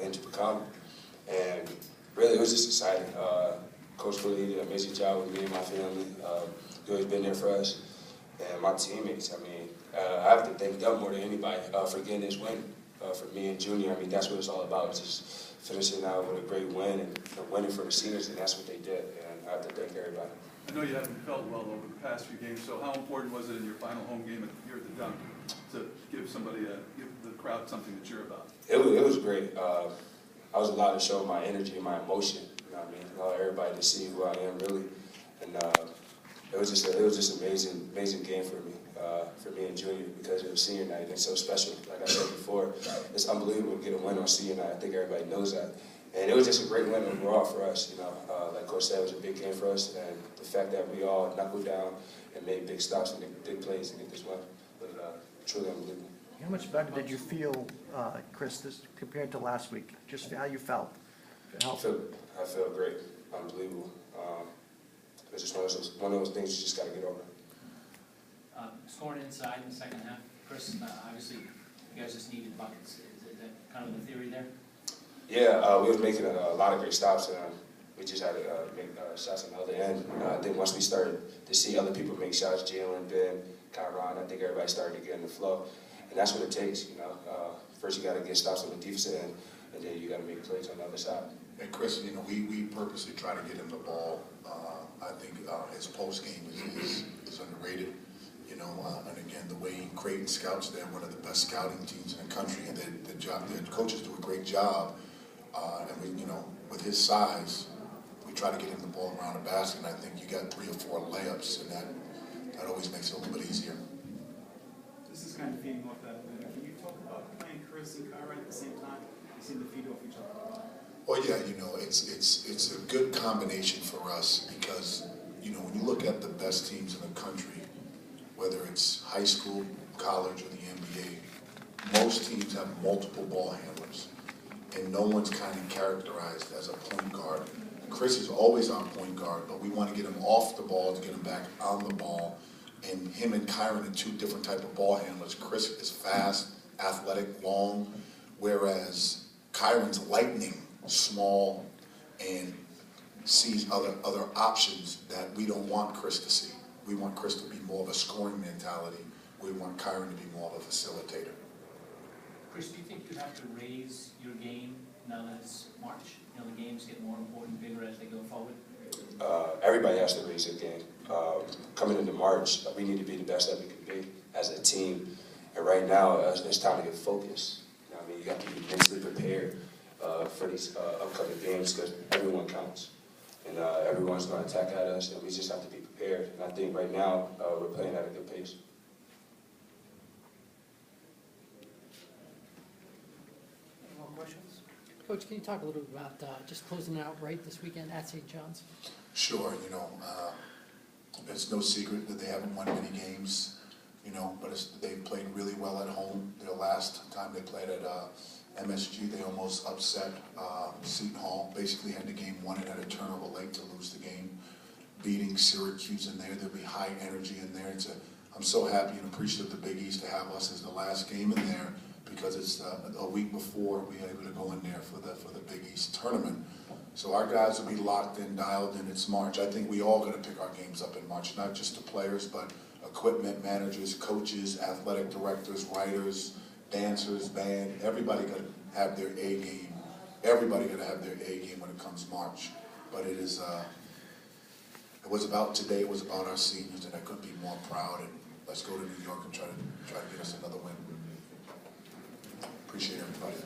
came to become. And really, it was just exciting. Coach Cooley did an amazing job with me and my family. He's always been there for us. And my teammates, I mean, I have to thank them more than anybody for getting this win. For me and Junior, I mean, that's what it's all about. It's just finishing out with a great win and winning for the seniors, and that's what they did. And I have to thank everybody. I know you haven't felt well over the past few games, so how important was it in your final home game here at the Dunk to give the crowd something to cheer about? It was great. I was allowed to show my energy and my emotion. You know what I mean? Allow everybody to see who I am really, and it was just an amazing game for me and Junior, because it was senior night and it's so special. Like I said before, it's unbelievable to get a win on senior night. I think everybody knows that. And it was just a great win overall for us. You know, like Coach said, it was a big game for us, and the fact that we all knuckled down and made big stops and big plays to get this win was truly unbelievable. How much better did you feel, Kris, compared to last week? Just how you felt? I feel great, unbelievable. It's just one of those things you just got to get over. Scoring inside in the second half, Kris, obviously you guys just needed buckets. Is that kind of the theory there? Yeah, we was making a lot of great stops, and we just had to make shots on the other end. I think once we started to see other people make shots, Jalen, Ben, Kyron, I think everybody started to get in the flow. And that's what it takes, you know. First you got to get stops on the defensive end, and then you got to make plays on the other side. And Kris, you know, we purposely try to get him the ball. I think his post game is underrated. You know, and again, the way Creighton scouts, they're one of the best scouting teams in the country, and their coaches do a great job. And we, you know, with his size, we try to get him the ball around the basket. And I think you got 3 or 4 layups, and that always makes it a little bit easier. This is kind of feeding off that. Can you talk about playing Kris and Kyron at the same time? They seem to feed off each other. Well, yeah, you know, it's a good combination for us because, you know, when you look at the best teams in the country, whether it's high school, college, or the NBA, most teams have multiple ball handlers, and no one's kind of characterized as a point guard. Kris is always on point guard, but we want to get him off the ball to get him back on the ball. And him and Kyron are 2 different type of ball handlers. Kris is fast, athletic, long, whereas Kyron's lightning, small, and sees other options that we don't want Kris to see. We want Kris to be more of a scoring mentality. We want Kyron to be more of a facilitator. Kris, do you think you have to raise your game now that it's March? You know, the games get more important, bigger as they go forward. Everybody has to raise their game. Coming into March, we need to be the best that we can be as a team. And right now, it's time to get focused. You know what I mean? You have to be mentally prepared for these upcoming games, because everyone counts. And everyone's going to attack at us, and we just have to be prepared. And I think right now, we're playing at a good pace. Any more questions? Coach, can you talk a little bit about just closing it out right this weekend at St. John's? Sure, you know, it's no secret that they haven't won many games, you know, but they've played really well at home. Their last time they played at MSG, they almost upset Seton Hall, basically had the game won it at a turnover late to lose the game. Beating Syracuse in there, there'll be high energy in there. I'm so happy and appreciative of the Big East to have us as the last game in there, because it's a week before we were able to go in there for the Big East tournament. So our guys will be locked in, dialed in. It's March. I think we all got to pick our games up in March, not just the players, but equipment managers, coaches, athletic directors, writers, dancers, band. Everybody got to have their A game. Everybody got to have their A game when it comes March. But it is. It was about today. It was about our seniors, and I couldn't be more proud. And let's go to New York and try to get us another win. Appreciate everybody.